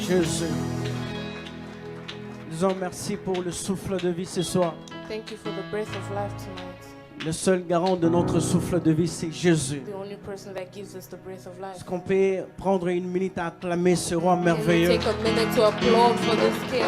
Jésus. Disons merci pour le souffle de vie ce soir. Thank you for the breath of life tonight. Le seul garant de notre souffle de vie, c'est Jésus. The only person that gives us the breath of life. Est-ce qu'on peut prendre une minute à acclamer ce roi Can we merveilleux? take a minute to applaud for this king?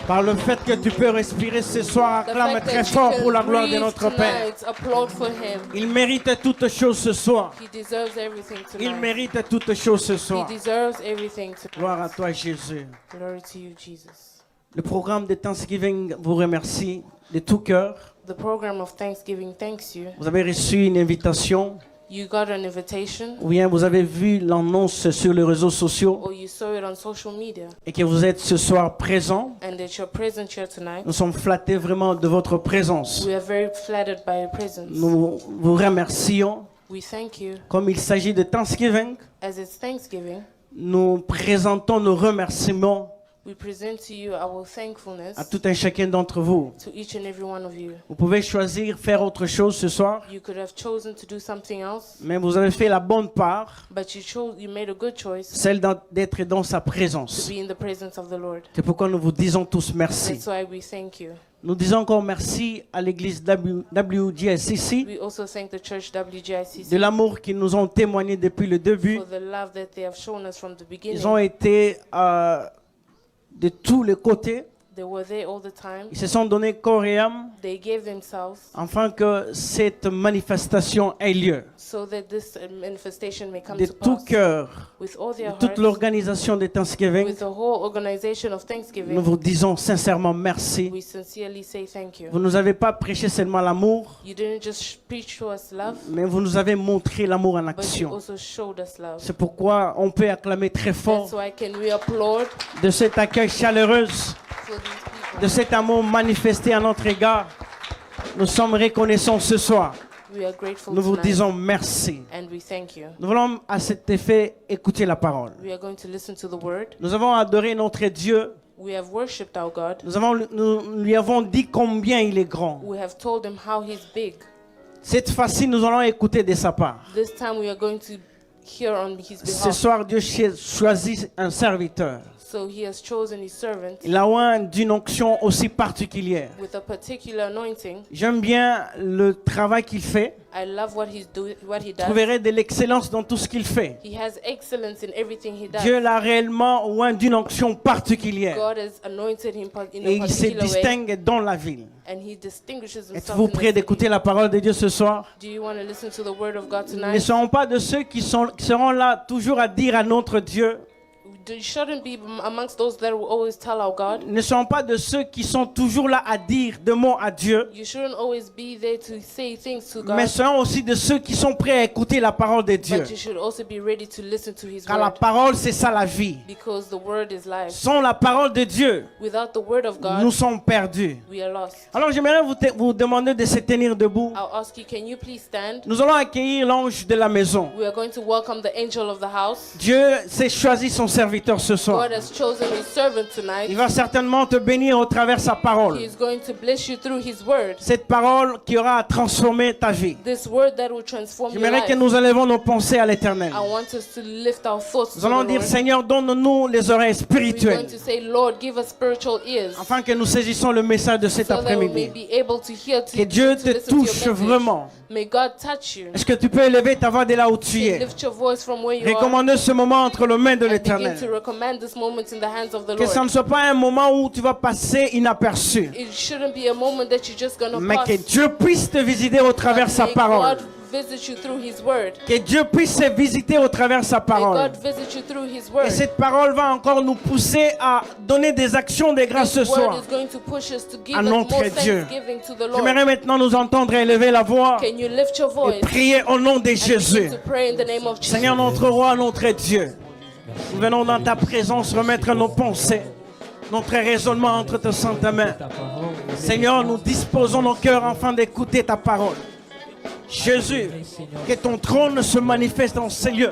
Par le fait que tu peux respirer ce soir, The acclame fact très that fort you pour la can gloire de breathe notre Père. tonight, applaud for him. Il mérite toutes choses ce soir. He deserves everything Il tonight. mérite toutes choses ce He soir. deserves everything Gloire à tonight. toi, Jésus. Glory to you, Jesus. Le programme de Thanksgiving vous remercie de tout cœur. The program of Thanksgiving thanks you. Vous avez reçu une invitation, You got an invitation, ou bien vous avez vu l'annonce sur les réseaux sociaux or you saw it on social media, et que vous êtes ce soir présent. and that you're present here tonight. Nous sommes flattés vraiment de votre présence. We are very flattered by your presence. Nous vous remercions. We thank you. Comme il s'agit de Thanksgiving, As it's Thanksgiving, nous présentons nos remerciements we present to you our thankfulness à tout un chacun d'entre vous. to each and every one of you. Vous pouvez choisir faire autre chose ce soir, You could have chosen to do something else, mais vous avez fait la bonne part, but you made a good choice celle d'être dans sa to présence. be in the presence of the Lord. C'est pourquoi nous vous disons tous merci. That's why we thank you. Nous disons encore merci à l'église WGICC We also thank the church WGICC de l'amour qu'ils nous ont témoigné depuis le début. for the love that they have shown us from the beginning. Ils ont été de tous les côtés. They were there all the time. Ils se sont donné corps et âme They gave themselves afin que cette manifestation ait lieu. so that this manifestation may come De to tout pass. cœur, With all their de toute hearts, l'organisation de Thanksgiving, with the whole organization of nous Thanksgiving, vous disons sincèrement merci. we sincerely say thank you. Vous ne nous avez pas prêché seulement l'amour, You didn't just preach to us love, mais vous nous avez montré l'amour en but you action. also showed us love. C'est pourquoi on peut acclamer très fort That's why can we applaud de cet accueil chaleureux, for these people. de cet amour manifesté à notre égard. Nous sommes reconnaissants ce soir. We are grateful Nous vous tonight, disons merci. and we thank you. Nous voulons à cet effet écouter la parole. We are going to listen to the word. Nous avons adoré notre Dieu. We have worshipped our God. Nous lui avons dit combien il est grand. We have told him how he's big. Cette fois-ci, nous allons écouter de sa part. This time we are going to hear on his Ce behalf. soir, Dieu choisit un serviteur. So he has chosen his servant Il a oint d'une onction aussi particulière. with a particular anointing. J'aime bien le travail qu'il fait. I love what he Vous does. trouverez de l'excellence dans tout ce qu'il fait. He has excellence in everything he does. Dieu l'a réellement oint d'une onction particulière. God has anointed him in Et a il se particular way, distingue dans la ville. and he distinguishes himself Êtes-vous in the prêts city. d'écouter la parole de Dieu ce soir? Do you want to listen to the word of God Ne tonight? serons pas de ceux qui seront là toujours à dire à notre Dieu. You shouldn't be amongst those that will always tell our God. Ne serons pas de ceux qui sont toujours là à dire des mots à Dieu. You shouldn't always be there to say things to Mais God, serons aussi de ceux qui sont prêts à écouter la parole de Dieu. but you should also be ready to listen to his Car la word, parole, c'est ça la vie. because the word is life. Sans la parole de Dieu, Without the word of God, nous sommes perdus. we are lost. Alors j'aimerais vous demander de se tenir debout. I'll ask you, can you please stand? Nous allons accueillir l'ange de la maison. We are going to welcome the angel of the house. Dieu s'est choisi son serviteur ce soir. God has chosen his servant tonight. Il va certainement te bénir au travers sa parole. He is going to bless you through his word. Cette parole qui aura transformé ta vie. This word that will transform your J'aimerais que life. nous élevons nos pensées à l'éternel. I want us to lift our thoughts to Nous allons the dire, Lord. Seigneur, donne-nous les oreilles We're going spirituelles to say, Lord, give us spiritual ears, afin que nous saisissons le message de cet so that we may après-midi. be able to hear, Que Dieu to te listen to your touche message. vraiment. May God touch you. Est-ce que tu peux élever ta voix de là où tu es? Lift your voice from where you are Recommandez ce moment entre les mains de and begin to l'éternel. recommend this moment in the hands of the Que ça Lord. ne soit pas un moment où tu vas passer inaperçu, It shouldn't be a moment that you're just going to mais pass. que Dieu puisse te visiter au travers sa May parole. God visit you through his word. Que Dieu puisse te visiter au travers sa May parole. God visit you through his Et word. cette parole va encore nous pousser à donner des actions de grâce ce This word soir. is going to push us to give À us notre more Dieu. thanksgiving to the Lord. J'aimerais maintenant nous entendre élever la voix Can you lift your voice et prier au nom de and Jésus. begin to pray in the name of Jesus? Seigneur notre roi, notre Dieu, nous venons dans ta présence remettre nos pensées, notre raisonnement entre tes saintes mains. Seigneur, nous disposons nos cœurs afin d'écouter ta parole. Jésus, que ton trône se manifeste dans ces lieux.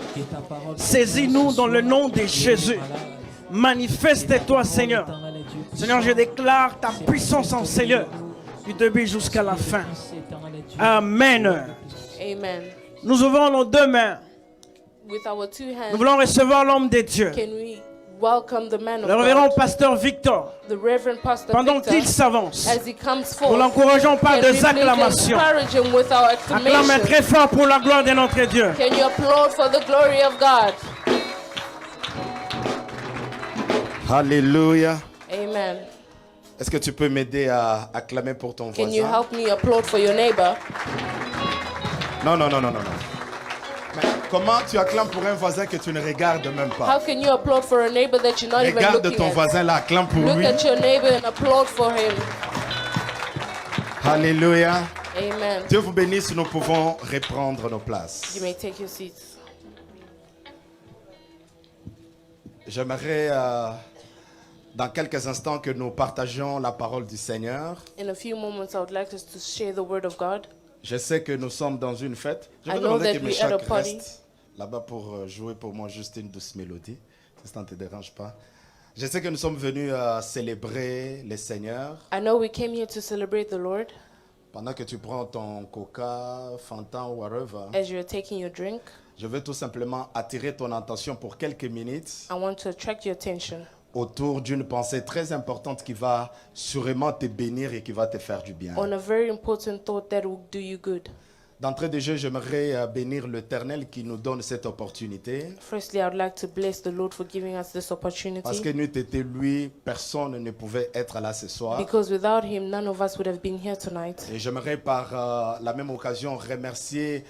Saisis-nous dans le nom de Jésus. Manifeste-toi, Seigneur. Seigneur, je déclare ta puissance en ces lieux, du début jusqu'à la fin. Amen. Amen. Nous ouvrons nos deux mains. With our two Nous hands, voulons recevoir l'homme de Dieu. can we welcome the man of Le révérend God, pasteur Victor. the Reverend Pastor Pendant Victor, qu'il s'avance, as he comes nous forth. l'encourageons par Can des we please acclamations. encourage him with our Acclamez acclamation? très fort pour la gloire de notre Dieu. Can you applaud for the glory of God? Alléluia. Amen. Est-ce que tu peux m'aider à acclamer pour ton Can you voisin? help me applaud for your neighbor? Non. Mais comment tu acclames pour un voisin que tu ne regardes même How pas? can you applaud for a neighbor that you're not even Regarde looking ton at? voisin là, acclame pour Look lui. at your neighbor and applaud for him. Alléluia. Amen. Dieu vous bénisse, nous pouvons reprendre nos places. You may take your seats. J'aimerais dans quelques instants que nous partagions la parole du Seigneur. In a few moments, I would like us to share the word of God. Je sais que nous sommes dans une fête. Je I vais know demander that que we are Meshach a party. reste là-bas pour jouer pour moi juste une douce mélodie, si ça ne te dérange pas. Je sais que nous sommes venus célébrer le Seigneur. I know we came here to celebrate the Lord. Pendant que tu prends ton coca, Fanta ou whatever, As you're taking your drink, je veux tout simplement attirer ton attention pour quelques minutes I want to attract your attention autour d'une pensée très importante qui va sûrement te bénir et qui va te faire du bien. on a very important thought that will do you good. D'entrée de jeu, j'aimerais bénir l'Éternel qui nous donne cette opportunité. Firstly, I would like to bless the Lord for giving us this Parce que opportunity. n'eût été lui, personne ne pouvait être là ce soir. Because without him, none of us would have been here tonight. Et j'aimerais par la même occasion remercier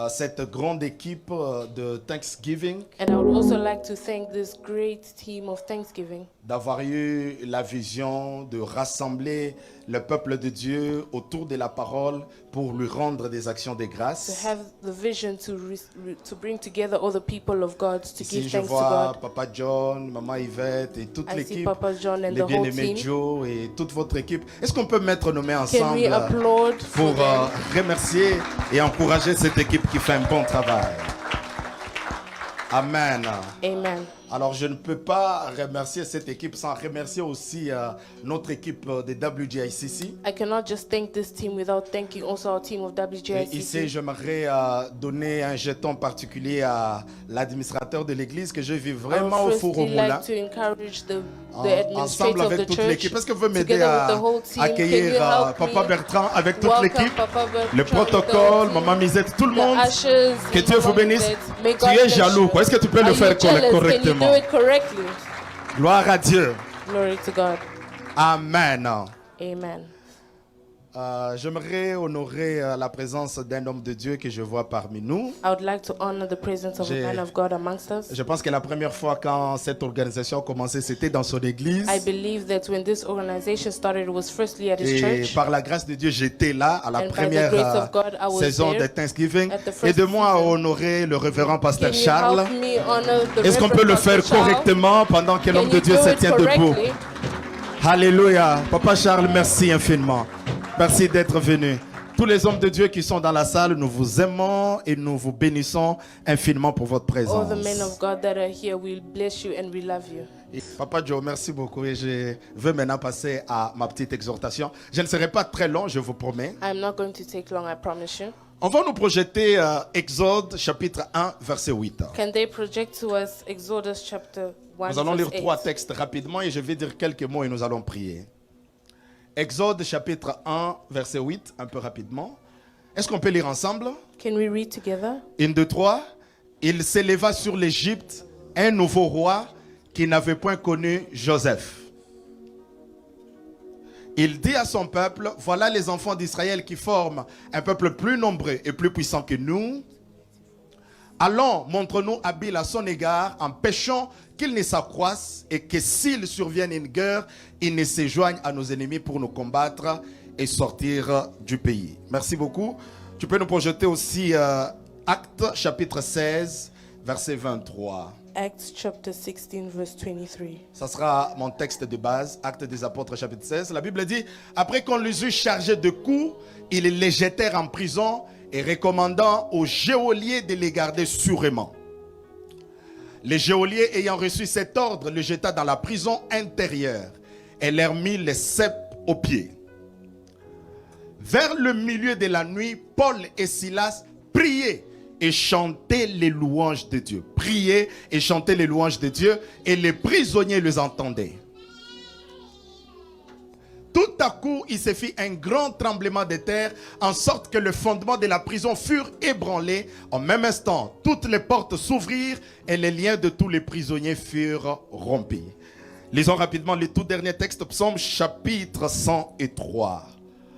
cette grande équipe de Thanksgiving And I would also like to thank this great team of Thanksgiving d'avoir eu la vision de rassembler le peuple de Dieu autour de la parole pour lui rendre des actions de to grâce. have the vision to bring together all the people of God to Ici, give je thanks to vois God. Papa John, Maman Yvette et toute I see l'équipe, Papa John and les the whole bien-aimés team. Joe et toute votre équipe. Est-ce qu'on peut mettre nos mains Can ensemble we applaud pour for them? remercier et encourager cette équipe qui fait un bon travail? Amen. Amen. Alors, je ne peux pas remercier cette équipe sans remercier aussi notre équipe de WGICC. I cannot just thank this team without thanking also our team of Et ici, WGICC. j'aimerais donner un jeton particulier à l'administrateur de l'église que je vis I vraiment would au four au firstly moulin. like to encourage the Ensemble administrator of avec the toute church. l'équipe. Est-ce que vous pouvez m'aider Together à with the whole team, accueillir can you help Papa me Bertrand avec toute welcome l'équipe, Papa Bertrand le with the protocole, whole team, Maman Misette, tout le the monde? ushers, Que and Dieu vous Mama bénisse. Misette. May Tu God es bless jaloux, you. quoi. Est-ce que tu peux Are le you faire jealous? Can you correctement? do it correctly? Gloire à Dieu. Glory to God. Amen. Amen. J'aimerais honorer la présence d'un homme de Dieu que je vois parmi nous. I would like to honor the presence of a J'ai- man of God amongst us. Je pense que la première fois quand cette organisation a commencé, c'était dans son église. I believe that when this organization started, it was firstly at his Et church. par la grâce de Dieu, j'étais là à la And by the première grace of God, I was saison there de Thanksgiving. at the first Aide-moi à season. honorer le révérend pasteur Can you Charles. help me honor the Est-ce qu'on peut Reverend le faire Pastor Charles? correctement pendant que Can l'homme de you Dieu do se it tient debout? correctly? Alléluia. Papa Charles, merci infiniment. Merci d'être venu. Tous les hommes de Dieu qui sont dans la salle, nous vous aimons et nous vous bénissons infiniment pour votre All présence. the men of God that are here, we bless you and we love you. Et Papa Joe, merci beaucoup. Et je veux maintenant passer à ma petite exhortation. Je ne serai pas très long, je vous promets. I'm not going to take long, I promise you. On va nous projeter Exode chapitre 1, verset 8. Can they project to us Exodus chapter 1 Nous allons lire verse 3 8? textes rapidement et je vais dire quelques mots et nous allons prier. Exode chapitre 1, verset 8, un peu rapidement. Est-ce qu'on peut lire ensemble? Can we read together? 1, 2, 3. Il s'éleva sur l'Égypte un nouveau roi qui n'avait point connu Joseph. Il dit à son peuple, voilà les enfants d'Israël qui forment un peuple plus nombreux et plus puissant que nous. Allons, montre-nous habile à son égard, empêchons qu'il ne s'accroisse et que s'il survienne une guerre, il ne se joigne à nos ennemis pour nous combattre et sortir du pays. Merci beaucoup. Tu peux nous projeter aussi Actes chapitre 16, verset 23. Acts chapter 16 verse 23. Ça sera mon texte de base, Actes des Apôtres chapitre 16. La Bible dit, après qu'on les eut chargés de coups, ils les jetèrent en prison et recommandant aux geôliers de les garder sûrement. Les geôliers ayant reçu cet ordre le jeta dans la prison intérieure et leur mit les ceps aux pieds. Vers le milieu de la nuit, Paul et Silas priaient et chantaient les louanges de Dieu. Priaient et chantaient les louanges de Dieu et les prisonniers les entendaient. Tout à coup, il se fit un grand tremblement de terre, en sorte que le fondement de la prison furent ébranlés. En même instant, toutes les portes s'ouvrirent et les liens de tous les prisonniers furent rompus. Lisons rapidement le tout dernier texte, Psaume chapitre 103.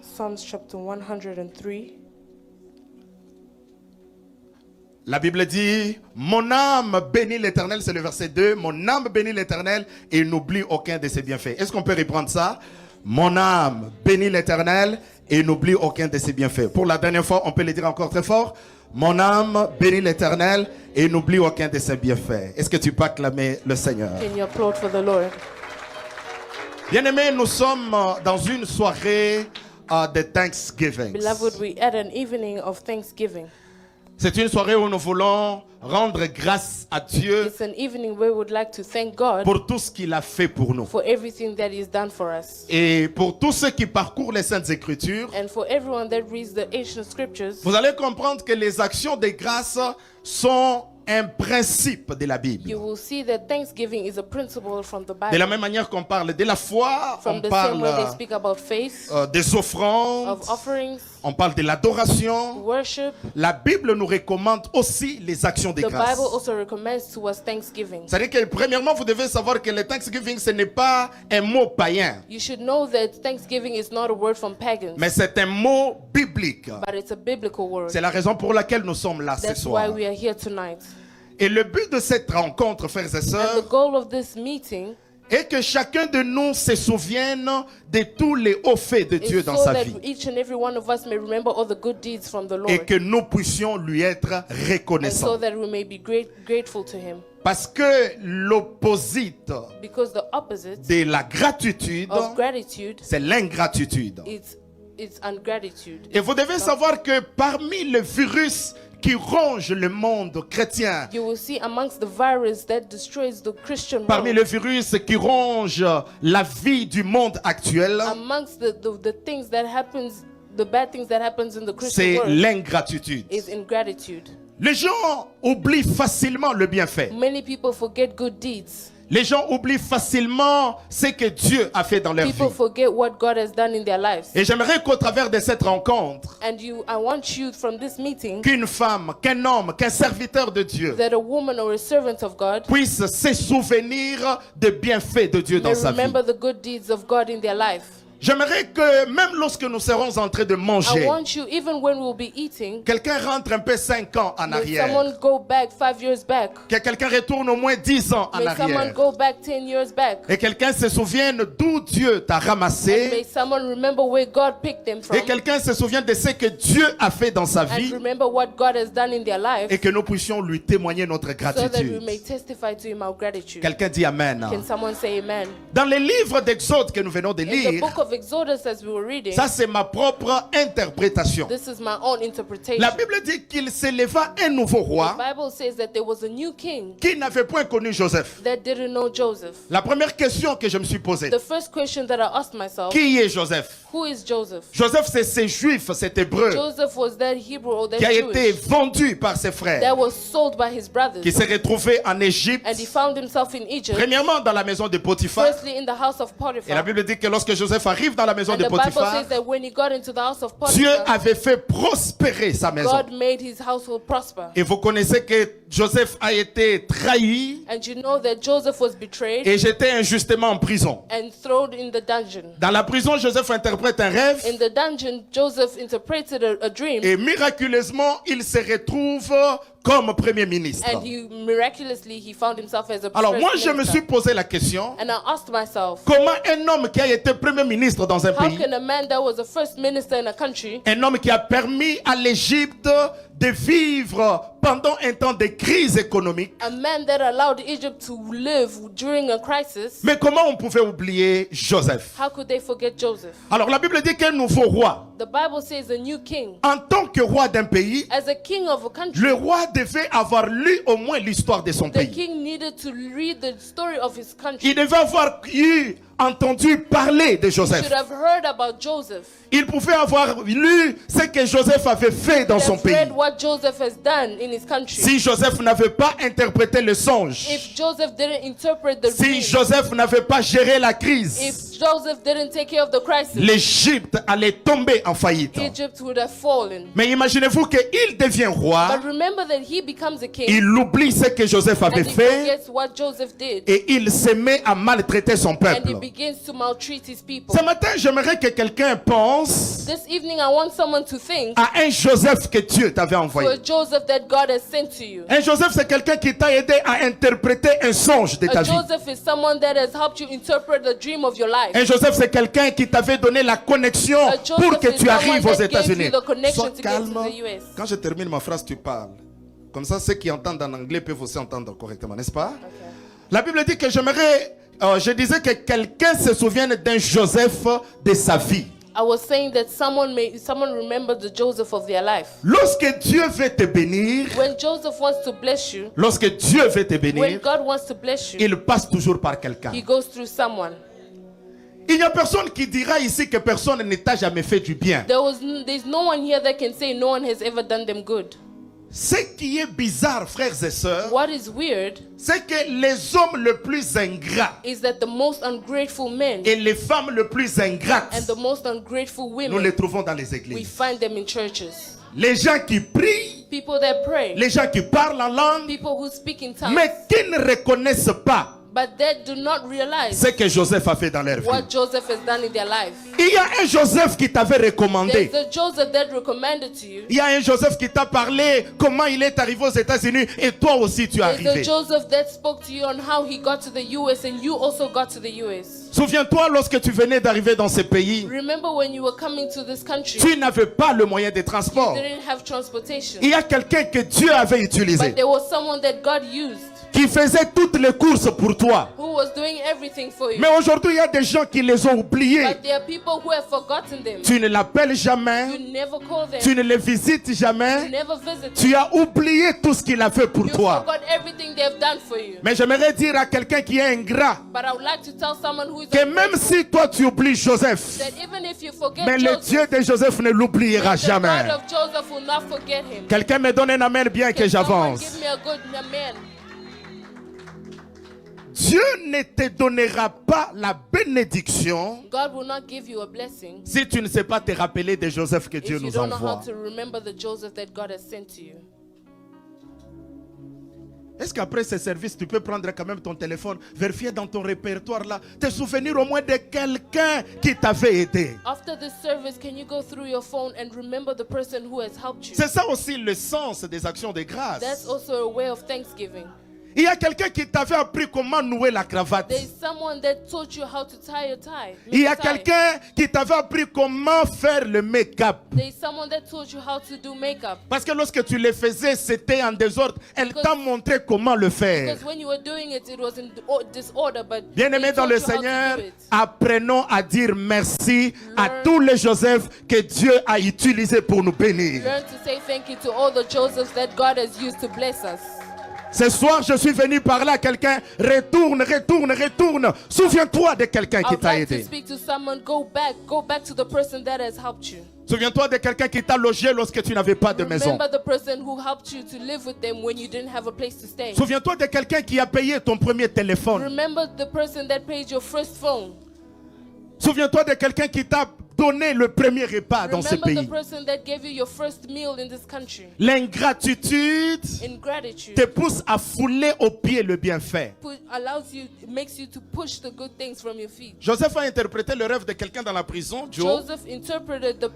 Psalms chapter 103. La Bible dit, mon âme bénit l'Éternel, c'est le verset 2. Mon âme bénit l'Éternel et n'oublie aucun de ses bienfaits. Est-ce qu'on peut reprendre ça? Mon âme bénit l'Éternel et n'oublie aucun de ses bienfaits. Pour la dernière fois, on peut le dire encore très fort. Mon âme bénit l'Éternel et n'oublie aucun de ses bienfaits. Est-ce que tu peux acclamer le Seigneur? Can you applaud for the Lord? Bien-aimés, nous sommes dans une soirée de Thanksgiving. Beloved, we at an evening of Thanksgiving. C'est une soirée où nous voulons rendre grâce à Dieu It's an evening where we would like to thank God pour tout ce qu'il a fait pour nous. for everything that He's done for us. Et pour tous ceux qui parcourent les Saintes Écritures, And for everyone that reads the ancient scriptures, vous allez comprendre que les actions de grâce sont un principe de la Bible. you will see that Thanksgiving is a principle from the De la Bible. même manière qu'on parle de la foi, From on the same way they parle speak about faith, des offrandes, of offerings, on parle de l'adoration. worship, La Bible nous recommande aussi les actions de the grâce. Bible also recommends to us Thanksgiving. C'est-à-dire que premièrement, vous devez savoir que le Thanksgiving, ce n'est pas un mot païen, You should know that Thanksgiving is not a word from pagans, mais c'est un mot biblique. but it's a biblical word. C'est la raison pour laquelle nous sommes là ce That's why soir. we are here tonight. Et le but de cette rencontre, frères et And the sœurs, goal of this meeting est que chacun de nous se souvienne de tous les hauts faits de Dieu is dans so sa that vie each and every one of us may remember all the good deeds from the et Lord, que nous puissions lui être and so reconnaissants. that we may be grateful to Him. Parce que l'opposite Because the opposite de la gratitude, of gratitude, c'est l'ingratitude. it's ungratitude. Et vous devez savoir que parmi les virus qui rongent le monde chrétien, You will see amongst the virus that destroys the Christian parmi world, les virus qui rongent la vie du monde actuel, amongst the things that happens, the bad things that happens in the Christian c'est world, l'ingratitude. is ingratitude. Les gens oublient facilement le bienfait. Many people forget good deeds. Les gens oublient facilement ce que Dieu a fait dans leur vie. People forget what God has done in their lives. Et j'aimerais qu'au travers de cette rencontre, And I want you from this meeting qu'une femme, qu'un homme, qu'un serviteur de Dieu that a woman or a servant of God puisse se souvenir des bienfaits de Dieu may dans sa vie. remember the good deeds of God in their life. J'aimerais que même lorsque nous serons en train de I manger, want you, even when we'll be eating, quelqu'un rentre un peu 5 ans en may arrière, someone go back 5 years back. que quelqu'un retourne au moins 10 ans en May someone arrière, go back 10 years back. et quelqu'un se souvienne d'où Dieu t'a And may ramassé, someone remember where God picked them from. et quelqu'un se souvienne de ce que Dieu a fait dans sa And vie, remember what God has done in their life, et que nous puissions lui témoigner notre so that we gratitude. may testify to Him our gratitude. Quelqu'un dit Amen. Can someone say amen? Dans les livres d'Exode que nous venons de In the lire, book of Exodus, as we were reading, ça c'est ma propre interprétation. this is my own interpretation. La Bible dit qu'il s'éleva un nouveau The roi Bible says that there was a new king qui n'avait point connu Joseph. that didn't know Joseph. La première question que je me suis posée, The first question that I asked myself, qui est Joseph? who is Joseph? Joseph, c'est ces juifs, cet hébreu Joseph was that Hebrew or that qui a été Jewish vendu par ses frères, that was sold by his brothers, qui s'est retrouvé en Égypte, and he found himself in Egypt, premièrement dans la maison de Potiphar. firstly in the house of Et la Potiphar. Bible dit que lorsque Joseph arrive dans la maison And de the Bible Potiphar, says that when he got into the house of Dieu Potiphar, avait fait prospérer sa maison. God made his household prosper. Et vous connaissez que Joseph a été trahi And you know that Joseph was betrayed et jeté injustement en prison. and thrown in the dungeon. Dans la prison, Joseph interprète un rêve In the dungeon, Joseph interpreted a dream, et miraculeusement, il se retrouve comme premier ministre. and he found himself as a Alors first moi, je me minister. suis posé la question, And I asked myself, comment un homme qui a été premier ministre dans un how pays, can a man that was a first minister in a country, un homme qui a permis à l'Égypte de vivre pendant un temps de crise économique, a man that allowed Egypt to live during a crisis, mais comment on pouvait oublier Joseph? how could they forget Joseph? Alors la Bible dit qu'un nouveau roi, The Bible says a new king. en tant que roi d'un pays, As a king of a country, le roi devait avoir lu au moins l'histoire de son the pays. king needed to read the story of his country. Il devait avoir eu entendu parler de You Joseph. should have heard about Joseph. Il pouvait avoir lu ce que Joseph avait fait dans You son have pays. read what Joseph has done in his country. Si Joseph n'avait pas interprété le songe, If Joseph didn't interpret the si dream, Joseph n'avait pas géré la crise, if Joseph didn't take care of the crisis, l'Égypte allait tomber en faillite. Egypt would have fallen. Mais imaginez-vous qu'il devient roi, But remember that he becomes a king, il oublie ce que Joseph avait and he fait forgets what Joseph did, et il se met à maltraiter son and he peuple. begins to maltreat his people. Ce matin, j'aimerais que quelqu'un pense This evening, I want someone to think à un Joseph que Dieu t'avait to envoyé. a Joseph that God has sent to you. Un Joseph, c'est quelqu'un qui t'a aidé à interpréter un songe de ta A vie. Joseph is someone that has helped you interpret the dream of your life. Un Joseph, c'est quelqu'un qui t'avait donné la connexion A pour Joseph que is tu arrives someone aux that gave you États-Unis. the connection Sois to get to calme. the US. Quand je termine ma phrase, tu parles. Comme ça, ceux qui entendent en anglais peuvent aussi entendre correctement, n'est-ce pas? La Bible dit que je disais que quelqu'un se souvienne d'un Joseph de sa vie. I was saying that someone remember the Joseph of their life. Lorsque Dieu veut te bénir, When Joseph wants to bless you, lorsque Dieu veut te when bénir, God wants to bless you, il passe toujours par quelqu'un. he goes through someone. Il n'y a personne qui dira ici que personne ne t'a jamais fait du bien. There's no one here that can say no one has ever done them good. Ce qui est bizarre, frères et sœurs, What is weird c'est que les hommes les plus ingrats is that the most ungrateful men et les femmes les plus ingrates, and the most ungrateful nous les women, trouvons dans les we églises. find them in churches. Les gens qui prient, People that pray, les gens qui parlent en langue, people who speak in tongues, mais qui ne reconnaissent pas but that do not realize ce que Joseph a fait dans leur vie. what Joseph has done in their life. Il y a un Joseph qui t'avait recommandé. There's a Joseph that recommended to you. Il y a un Joseph qui t'a parlé comment il est arrivé aux États-Unis et toi aussi tu es There's a arrivé. Joseph that spoke to you on how he got to the US and you also got to the US. Souviens-toi lorsque tu venais d'arriver dans ce pays, Remember when you were coming to this country, tu n'avais pas le moyen de you transport. didn't have transportation. Il y a quelqu'un que Dieu avait utilisé, But there was someone that God used qui faisait toutes les courses pour toi. who was doing everything for you. Mais aujourd'hui, il y a des gens qui les ont oubliés. But there are people who have forgotten them. Tu ne l'appelles jamais, You never call them. tu ne les visites You jamais. never visit them. Tu as oublié tout ce qu'il a fait pour You toi. forgot everything they have done for you. Mais j'aimerais dire à quelqu'un qui est ingrat But I would like to tell someone who is que même ungrateful si toi tu oublies Joseph, that even if you forget mais le Joseph, Dieu de Joseph ne l'oubliera the jamais. God of Joseph will not forget him. Quelqu'un me donne un amen bien que Can someone j'avance. give me a good amen? Dieu ne te donnera pas la bénédiction God will not give you a blessing si tu ne sais pas te rappeler de Joseph que Dieu if you nous don't know how envoie. to remember the Joseph that God has sent to you. Est-ce qu'après ce service, tu peux prendre quand même ton téléphone, vérifier dans ton répertoire là, te souvenir au moins de quelqu'un qui t'avait aidé? After this service, can you go through your phone and remember the person who has helped you? C'est ça aussi le sens des actions de grâce. That's also a way of thanksgiving. Il y a quelqu'un qui t'avait appris comment nouer la cravate. There's someone that taught you how to tie a tie. Il y a make a tie. quelqu'un qui t'avait appris comment faire le make-up. There's someone that taught you how to do makeup. Parce que lorsque tu le faisais, c'était en désordre. Elle t'a montré comment le faire. Because when you were doing it, it was in disorder. But Bien-aimés they dans taught le you how to Seigneur, do it. apprenons à dire merci à tous les Joseph que Dieu a utilisés pour nous bénir. Learn to say thank you to all the Josephs that God has used to bless us. Ce soir, je suis venu parler à quelqu'un. Retourne, retourne, retourne. Souviens-toi de quelqu'un I qui would t'a like to aidé. speak to someone. Go back to the person that has helped you. Souviens-toi de quelqu'un qui t'a logé lorsque tu n'avais pas de maison. Remember the person who helped you to live with them when you didn't have a place to stay. Souviens-toi de quelqu'un qui a payé ton premier téléphone. Remember the person that paid your first phone. Souviens-toi de quelqu'un qui t'a donné le premier repas dans ce Remember the pays. person that gave you your first meal in this country. L'ingratitude Ingratitude te pousse à fouler aux pieds le bienfait. makes you to push the good things from your feet. Joseph a interprété le rêve de quelqu'un dans la prison, Joe. Joseph interpreted the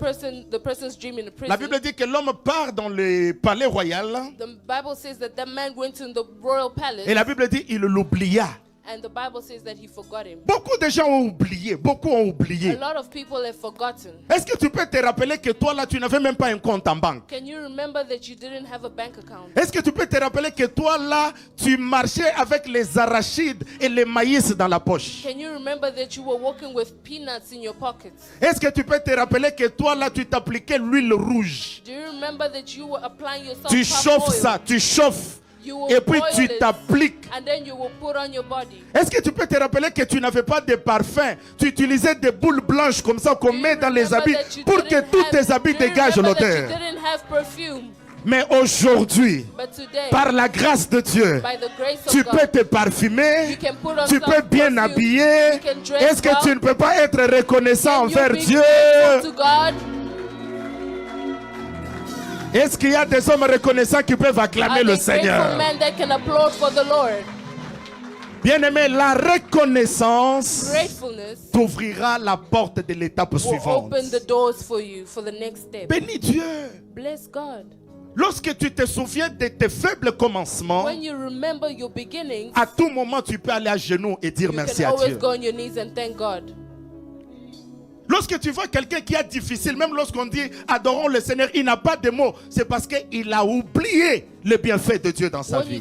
person's dream in the prison. La Bible dit que l'homme part dans le palais royal The Bible says that that man went to the royal palace, et la Bible dit il l'oublia. and the Bible says that he forgot him. Beaucoup de gens ont oublié, beaucoup ont A oublié. lot of people have forgotten. Est-ce que tu peux te rappeler que toi là tu n'avais même pas un compte en banque? Can you remember that you didn't have a bank account? Est-ce que tu peux te rappeler que toi là tu marchais avec les arachides et les maïs dans la poche? Can you remember that you were walking with peanuts in your pockets? Est-ce que tu peux te rappeler que toi là tu t'appliquais l'huile rouge? Do you remember that you were applying yourself Tu palm chauffes oil? ça, tu chauffes You will et puis boil tu it, t'appliques. and then you will put on your body. Est-ce que tu peux te rappeler que tu n'avais pas de parfum? Tu utilisais des boules blanches comme ça qu'on met dans les habits pour que tous tes habits dégagent l'odeur. Mais aujourd'hui, par la grâce de Dieu, tu peux te parfumer, tu peux bien habiller. Est-ce que tu ne peux pas être reconnaissant envers Dieu? Est-ce qu'il y a des hommes reconnaissants qui peuvent acclamer le Seigneur? Bien-aimé, la reconnaissance t'ouvrira la porte de l'étape suivante. Bénis Dieu. Lorsque tu te souviens de tes faibles commencements, à tout moment tu peux aller à genoux et dire merci à Dieu. Lorsque tu vois quelqu'un qui est difficile, même lorsqu'on dit adorons le Seigneur, il n'a pas de mots, c'est parce qu'il a oublié le bienfait de Dieu dans sa vie.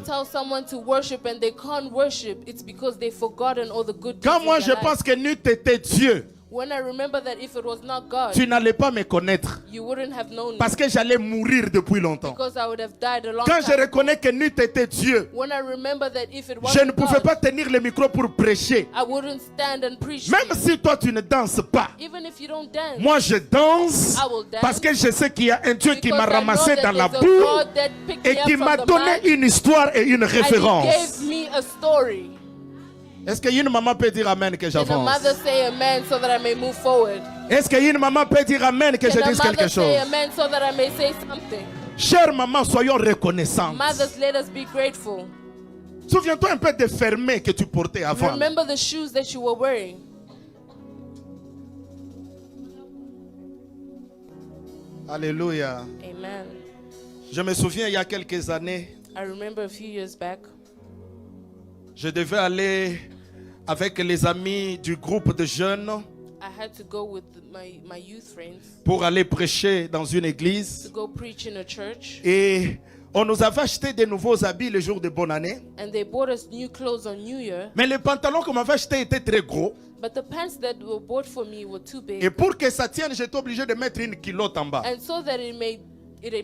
Quand moi je pense que n'eût été Dieu, when I remember that if it was not God, tu n'allais pas me connaître. You wouldn't have known Parce que j'allais mourir depuis longtemps. Because I would have died a long Quand time je reconnais que n'eût été Dieu, when I remember that if it je ne wasn't pouvais God, pas tenir le micro pour prêcher. I wouldn't stand and preach. Même si toi tu ne danses pas, Even if you don't dance, moi je danse I will dance parce que je sais qu'il y a un Dieu qui m'a because I know ramassé that dans la there's a boue God that picked et me qui up m'a from the donné mud, une histoire et une and He référence. gave me a story. Est-ce qu'une maman peut dire amen que Can a j'avance? mother say amen so that I may move forward? Est-ce qu'une maman peut dire amen que je Can a dise quelque mother chose? say amen so that I may say something? Chère maman, soyons reconnaissantes. Mothers, let us be grateful. Souviens-toi un peu des fermés que tu portais avant. Remember the shoes that you were wearing. Alléluia. Amen. Je me souviens il y a quelques années, I remember a few years back, je devais aller avec les amis du groupe de jeunes I had to go with my youth friends pour aller prêcher dans une église. to go preach in a church, Et on nous avait acheté de nouveaux habits le jour de bonne année. and they bought us new clothes on New Year, Mais les pantalons qu'on m'avait achetés étaient très gros. but the pants that were bought for me were too big, Et pour que ça tienne, j'étais obligé de mettre une culotte en bas. and so that it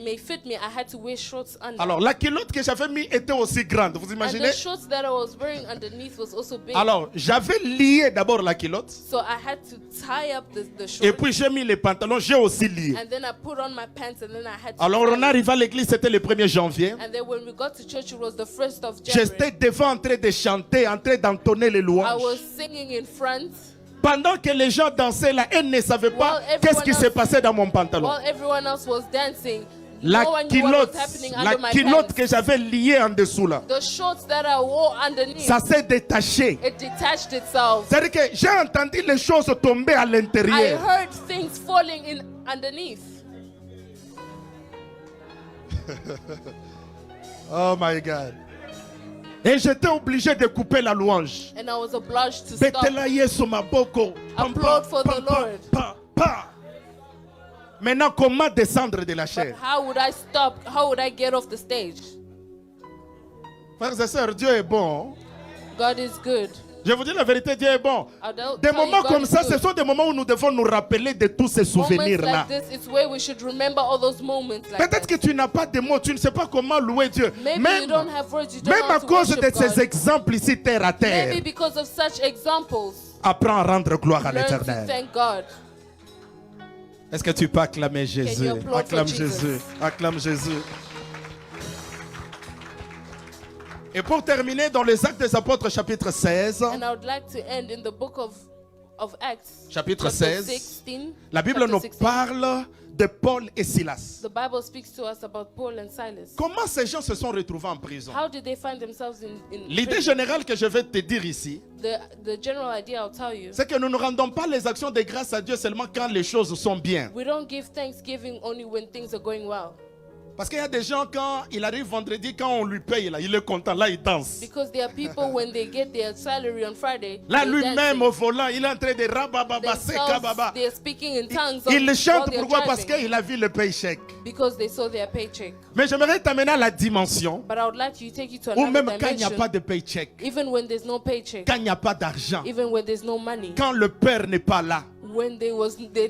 may fit me, I had to wear shorts under. Alors la culotte que j'avais mis était aussi grande. Vous And imaginez? the shorts that I was wearing underneath was also big. Alors j'avais lié d'abord la culotte. So I had to tie up the Et shorts, puis j'ai mis les pantalons, j'ai aussi lié. and then I put on my pants, and then I had to Alors on tie it. arrive à l'église, c'était le 1er janvier. And then when we got to church, it was the 1st of January. J'étais devant en train de chanter, en train d'entonner les I louanges. was singing in front Pendant que les gens dansaient là, elles ne savaient pas While qu'est-ce qui everyone se else- passait dans mon pantalon. while everyone else was dancing. La No one knew what was culotte, happening la under my culotte pants. que j'avais liée en dessous là, The shorts that I wore underneath, ça s'est détaché. it detached itself. C'est-à-dire que j'ai entendu les choses tomber à I l'intérieur. heard things falling in underneath. Oh my God. Et j'étais obligé de couper la louange. And I was obliged to stop. Betela Yesu maboko. Pam, Applaud pam, for the pam, pam, Lord. pam, pam. Maintenant, comment descendre de la But chair? how would I stop? How would I get off the stage? Frères et sœurs, Dieu est bon. God is good. Je vous dis la vérité, Dieu est bon. Des Tell you moments God comme is ça, good. ce sont des moments où nous devons nous rappeler de tous ces Moments souvenirs-là. like this, it's where we should remember all those moments like Peut-être that. que tu n'as pas de mots, tu ne sais pas comment louer Dieu. Maybe you don't have words, you don't Même know how à to cause worship de God. ces exemples ici, terre à terre, Maybe because of such examples, apprends à rendre gloire à learn to l'éternel. thank God. Est-ce que tu peux acclamer Jésus? you applaud Acclame for Jesus? Jésus. Acclame Jésus. Et pour terminer, dans les Actes des Apôtres, chapitre 16, And I would like to end in the book of Acts, Chapitre chapter 16. 16. la Bible chapter nous 16. parle de Paul et Silas. The Bible speaks to us about Paul and Silas. Comment ces gens se sont retrouvés en prison? How did they find themselves in L'idée prison? générale que je vais te dire ici, The general idea I'll tell you. c'est que nous ne rendons pas les actions de grâce à Dieu seulement quand les choses sont bien. We don't give thanksgiving only when things are going well. Parce qu'il y a des gens, quand il arrive vendredi, quand on lui paye, là, il est content, là il danse. Because there are people when they get their salary on Friday, Là they're lui-même dancing. au volant, il est en train de rabababa, seka baba. They're speaking in tongues. Il while chante they're pourquoi? Parce driving, qu'il a vu le paycheck. because they saw their paycheck. Mais j'aimerais t'amener à la dimension But I would like to take you to où another même quand il n'y a dimension. pas de paycheck, Even when there's no paycheck, quand il n'y a pas d'argent, even when there's no money, quand le Père n'est pas là, When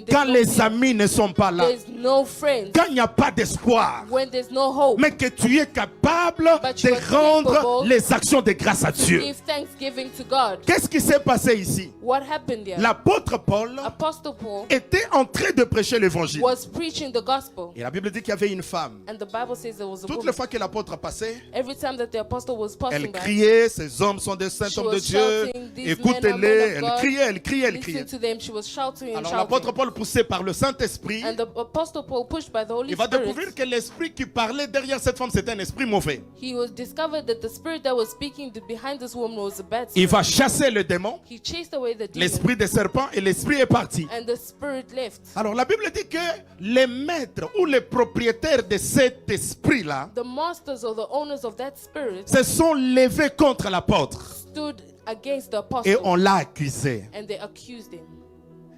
quand les amis ne sont pas là, there's no friends, quand il n'y a pas d'espoir, when there's no hope, mais que tu es capable But you de are rendre capable les actions de grâce à to Dieu. give thanksgiving to God. Qu'est-ce qui s'est passé ici? What happened there? L'apôtre Paul Apostle Paul était en train de prêcher l'évangile. was preaching the gospel, Et la Bible dit qu'il y avait une femme. and the Bible says there was a Toutes woman. les fois que l'apôtre passait, Every time that the apostle was passing elle by, criait, ces hommes sont des saints she hommes de was Dieu, shouting, "These men are écoutez-les. men of Elle God." criait, elle criait, elle criait. Listen to them. She was shouting and Alors l'apôtre shouting. Paul, poussé par le Saint-Esprit, And the apostle Paul, pushed by the Holy il va Spirit, découvrir que l'esprit qui parlait derrière cette femme, c'était un esprit mauvais. he was discovered that the spirit that was speaking behind this woman was a bad Il spirit. va chasser le démon, He chased away the demon, l'esprit des serpents, et l'esprit est parti. and the spirit left. Alors la Bible dit que les maîtres ou les propriétaires de cet esprit-là The masters or the owners of that spirit se sont levés contre l'apôtre stood against the et apostle, on l'a accusé. and they accused him,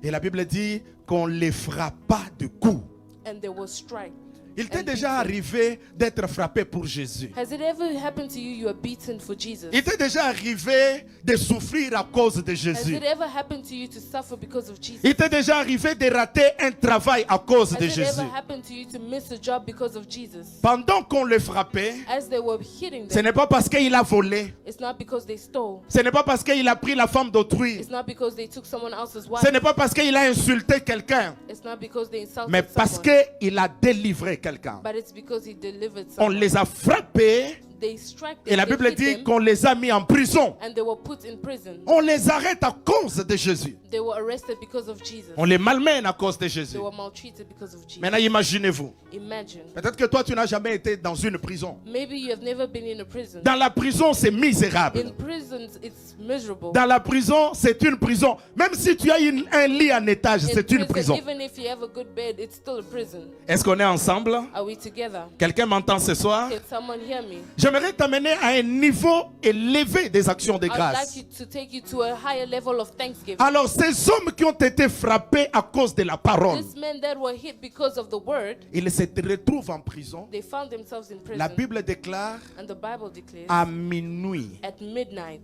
Et la Bible dit qu'on les frappa de coups. and there was strike. Il t'est And déjà beaten. arrivé d'être frappé pour Jésus. Has it ever happened to you? You are beaten for Jesus. Il t'est déjà arrivé de souffrir à cause de Has Jésus. it ever happened to you to suffer because of Jesus? Il t'est déjà arrivé de rater un travail à cause Has de it Jésus. ever happened to you to miss a job because of Jesus? Pendant qu'on le frappait, As they were hitting ce them, n'est pas parce qu'il a volé. it's not because they stole. Ce n'est pas parce qu'il a pris la femme d'autrui. It's not because they took someone else's wife. Ce n'est pas parce qu'il a insulté quelqu'un. It's not because they insulted Mais parce someone. qu'il a délivré quelqu'un. But it's because he delivered On someone. les a frappés They struck et them, la they Bible hit dit them, qu'on les a mis en prison. and they were put in prison. On les arrête à cause de Jésus. They were arrested because of Jesus. On les malmène à cause de They Jésus. were maltreated because of Jesus. Maintenant, imaginez-vous. Imagine. Peut-être que toi, tu n'as jamais été dans une prison. Maybe you have never been in a prison. Dans la prison, c'est misérable. In prisons, it's miserable. Dans la prison, c'est une prison. Même si tu as un lit en étage, In c'est une prison. even if you have a good bed, it's still a prison. Est-ce qu'on est ensemble? Are we together? Quelqu'un m'entend ce soir? Can someone hear me? J'aimerais t'amener à un niveau élevé des actions de I'd like grâce. you to take you to a higher level of thanksgiving. Alors, ces hommes qui ont été frappés à cause de la parole, These men that were hit because of the word, ils se retrouvent en prison. they found themselves in prison. La Bible déclare And the Bible declares à minuit, at midnight,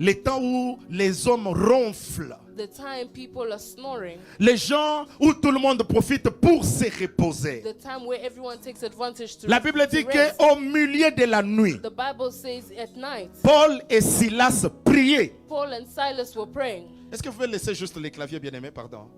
le temps où les hommes ronflent, the time people are snoring, les gens où tout le monde profite pour se reposer. the time where everyone takes advantage to, La Bible dit to rest. qu'au milieu de la nuit, The Bible says at night, Paul et Silas priaient. Paul and Silas were praying. Est-ce que vous pouvez laisser juste les claviers, bien-aimés, pardon?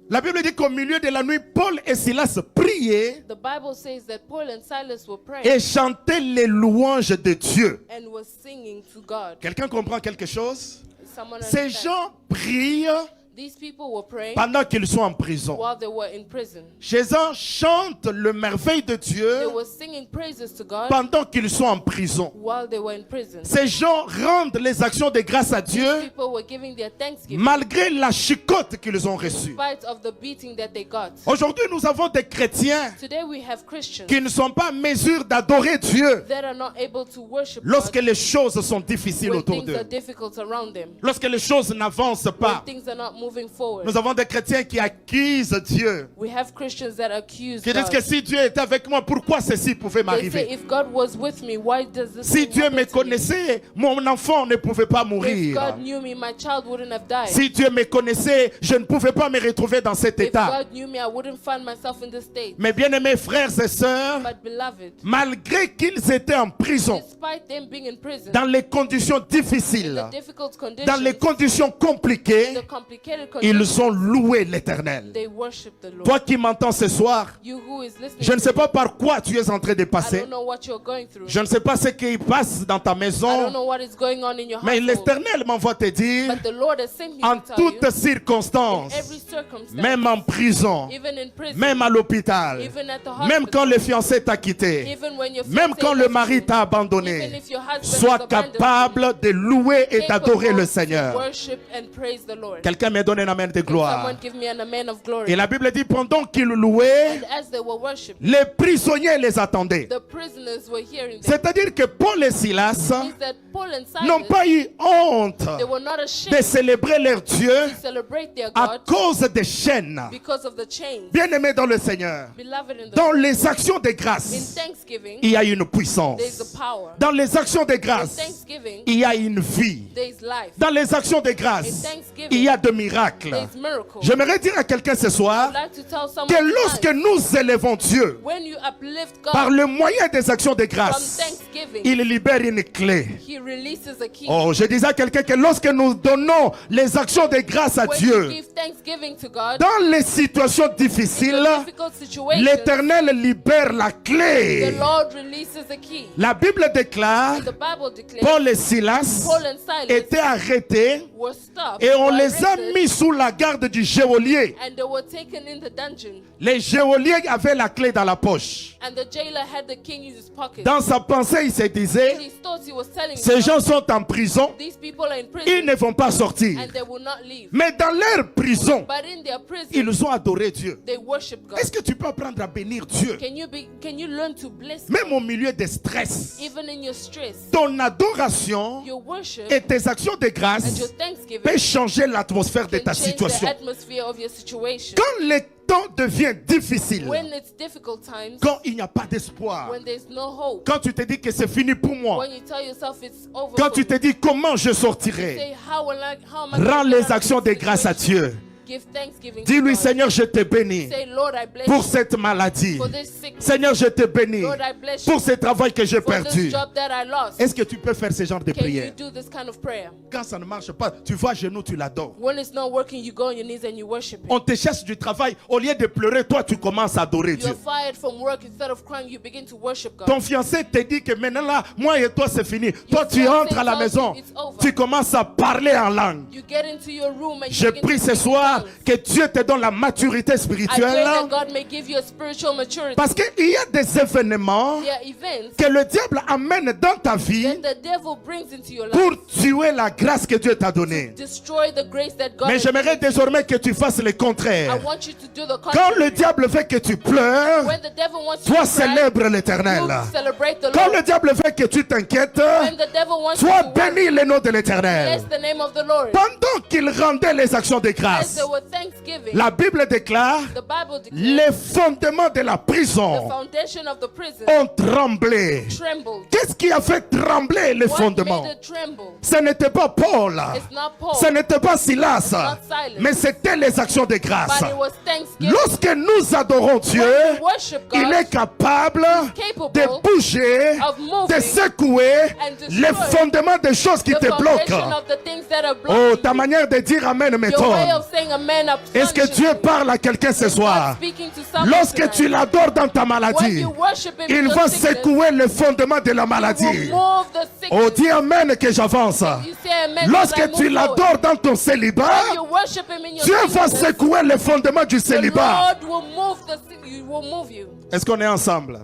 La Bible dit qu'au milieu de la nuit, Paul et Silas priaient The Bible says that Paul and Silas were praying et chantaient les louanges de Dieu. and were singing to God. Quelqu'un comprend quelque chose? Someone Ces understand? gens prient These people were praying pendant qu'ils sont en prison. while they were in prison. Ces gens chantent le merveille de They Dieu were singing praises to God pendant qu'ils sont en prison. while they were in prison. Ces gens rendent les actions de grâce à Dieu People were giving their thanksgiving malgré la chicotte qu'ils ont reçue. in spite of the beating that they got. Aujourd'hui, nous avons des chrétiens Today we have Christians qui ne sont pas en mesure d'adorer Dieu that are not able to worship lorsque God les choses sont difficiles when autour things are d'eux, difficult around them, lorsque les choses n'avancent when pas. things are not moving forward. Nous avons des chrétiens qui accusent Dieu, We have Christians that accuse qui disent God. que si Dieu était avec moi, pourquoi ceci pouvait They say, m'arriver? if God was with me, why does this Si thing Dieu happen me to me? connaissait, mon enfant ne pouvait pas If mourir. God knew me, my child wouldn't have died. Si Dieu me connaissait, je ne pouvais pas me retrouver dans cet If état. God knew me, I wouldn't find myself in this state. Mes bien-aimés frères et sœurs, But beloved, malgré qu'ils étaient en prison, despite them being in prison, dans les conditions in difficiles, the difficult dans les conditions, conditions compliquées, the complicated conditions, ils ont loué l'Éternel. they worship the Lord. Toi qui m'entends ce soir, You who is listening, je ne sais to me, pas par quoi tu es en train de I passer. don't know what you're going through. Je ne sais pas ce qui passe dans ta I don't maison, know what is going on in your mais household. l'Éternel m'envoie te dire, But the Lord has sent me en to tell you, toutes circonstances, every circumstance, même en prison, even in prison, même à l'hôpital, even at the même hospital, quand le fiancé t'a quitté, even when your même fiancé quand le left mari you, t'a even abandonné, if your husband has sois abandoned capable de louer you, et d'adorer capable le to Seigneur. worship and praise the Lord. Quelqu'un me donne un amen de gloire. Someone give me an amen of glory. Et la Bible dit, pendant qu'ils louaient, And as they were worshiping, les prisonniers les attendaient. the prisoners were hearing them. C'est-à-dire que Paul et Silas Means that Paul and n'ont Silas, pas eu honte they were not de ashamed célébrer leur Dieu to celebrate their à God cause des chaînes. because of the chains. Bien-aimés dans le Seigneur, Beloved in the dans Lord, les actions de in grâce, thanksgiving, il y a une there's puissance. a power. Dans les actions de In grâce, thanksgiving, il y a une vie. there's life. Dans les actions de grâce, il y a de There's miracles. there's miracles. J'aimerais dire à quelqu'un ce soir I'd like to tell someone que lorsque tonight, nous élevons Dieu when you uplift God par le moyen des actions de from grâce, thanksgiving, il libère une clé. He releases a key. Oh, je disais à quelqu'un que lorsque nous donnons les actions de grâce à When Dieu, you give thanksgiving to God, dans les situations in difficiles, the difficult situation, l'Éternel libère la the clé. Lord releases a key. La Bible déclare, And the Bible declares Paul et Silas Paul and Silas étaient arrêtés were stopped, et on were les a arrested, mis sous la garde du geôlier. and they were taken in the dungeon. Les geôliers avaient la clé dans la poche. And the jailer had the king in his pocket. Dans sa pensée, il se disait, He thought he was telling ces them, gens sont en prison, these people are in ils prison ne vont pas sortir. and they will not leave. Mais dans leur prison, But in their prison, ils ont adoré Dieu. they worship God. Est-ce que tu peux apprendre à bénir Dieu? Can you learn to bless God Même au milieu des stress, even in your stress? ton adoration Your worship et tes actions de and grâce your thanksgiving peuvent changer l'atmosphère de can ta change the situation. atmosphere of your situation. Quand le temps devient difficile, When it's difficult times, quand il n'y a pas d'espoir, when there's no hope, quand tu te dis que c'est fini pour moi, when you tell yourself it's over, quand for tu te me, dis comment je sortirai, say how am I rends gonna get les out of actions this de grâce à situation? Dieu. Give thanksgiving to Dis-lui, God. Seigneur, je te bénis Say, Lord, I bless pour you cette maladie. for this sickness. Seigneur, je te bénis Lord, I bless you pour ce travail que j'ai for this perdu. job that I lost. Est-ce que tu peux faire ce genre de Can you prière? do this kind of prayer? Quand ça ne marche pas, tu vas à genoux, tu l'adores. When it's not working, you go on your knees and you worship Him. On te cherche du travail, au lieu de pleurer, toi tu commences à adorer You're Dieu. fired from work. Instead of crying, you begin to worship God. Ton fiancé te dit que maintenant là, moi et toi c'est fini. Toi tu entres à la maison, tu commences à parler en langue. You get into your room and you Je begin prie to ce speak in soir tongues. que Dieu te donne la maturité I pray spirituelle. that God may give you a spiritual maturity. Parce qu'il y a des événements There are events que le diable amène dans ta vie that the devil brings into your life pour tuer la grâce que Dieu t'a donnée. destroy the grace that God Mais has j'aimerais given you. désormais que tu fasses le I contraire. want you to do the Quand contrary. le diable veut que tu pleures, When the devil wants you toi to cry, célèbre l'Éternel. you celebrate the Quand Lord. le diable veut que tu t'inquiètes, When the devil wants toi you to worry, bénis le nom de l'Éternel. bless the name of the Lord. Pendant qu'il rendait les actions de As grâce, there were thanksgiving, la Bible déclare, the Bible declares les fondements de la the prison foundation of the prison ont tremblé. trembled. Qu'est-ce qui a fait trembler les What fondements? made it tremble? Ce n'était pas Paul, It's not Paul, ce n'était pas Silas, not Silas, mais c'était les actions de grâce. but it was thanksgiving. Lorsque nous adorons Dieu, When we worship God, il est capable capable de bouger, of moving de secouer and destroy les fondements des choses qui the te foundation bloquent. of the things that are Oh, blocking ta you. manière de dire Amen Your way m'étonne. of saying amen Est-ce que astonishes Dieu me. parle à quelqu'un ce Is God soir? speaking to someone Lorsque tonight? tu l'adores dans ta When maladie, you worship Him in il your va sickness, secouer le fondement de la He will maladie. move the sickness. Oh, dis Amen que j'avance. You say amen as I Lorsque move tu forward. l'adores dans ton célibat, When you worship Him in your Dieu va singleness, secouer le fondement du the célibat. Lord will move He will move you. Est-ce qu'on est ensemble?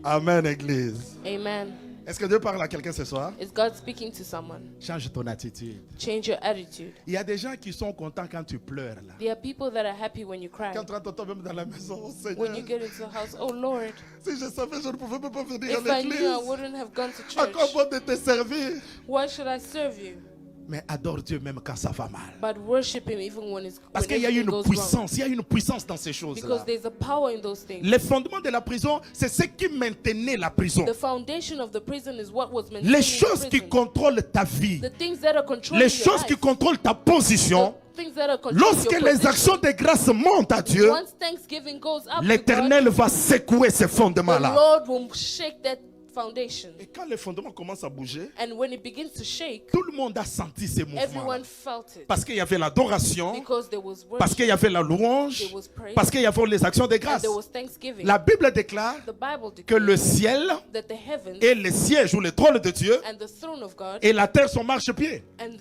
Amen, Église. Amen. Est-ce que Dieu parle à quelqu'un ce soir? Is God speaking to someone? Change ton attitude. Change your attitude. Il y a des gens qui sont contents quand tu pleures. Là. There are people that are happy when you cry. Quand tu rentres même dans la maison, oh, Seigneur, When you get into the house, oh Lord, si je savais, je ne pouvais même pas venir if à I knew I l'église. wouldn't have gone to À quoi church. bon de te servir? Why should I serve you? Mais adore Dieu même quand ça va mal. But worship Him even when Parce qu'il y a everything une goes wrong. puissance, il y a une puissance dans ces choses-là. Because there's a power in those things. Les fondements de la prison, c'est ce qui maintenait la prison. The foundation of the prison is what was maintaining Les the choses qui prison. contrôlent ta vie, The things that are controlling les your choses qui life. contrôlent ta position, The things that are controlling lorsque your les position. actions de grâce montent à Dieu, Once thanksgiving goes up to l'Éternel God, va secouer ces the fondements-là. Lord will shake that foundation. Et quand les fondements commencent à bouger, And when it begins to shake, tout le monde a senti ces mouvements. everyone felt it. Parce qu'il y avait l'adoration, Because there was parce worship, qu'il y avait la louange, there was praise, parce qu'il y avait les actions de and grâce. there was thanksgiving. La Bible déclare The Bible que declares le ciel that the heavens et le siège ou le trône de Dieu and the throne of God et la terre sont marchepieds. and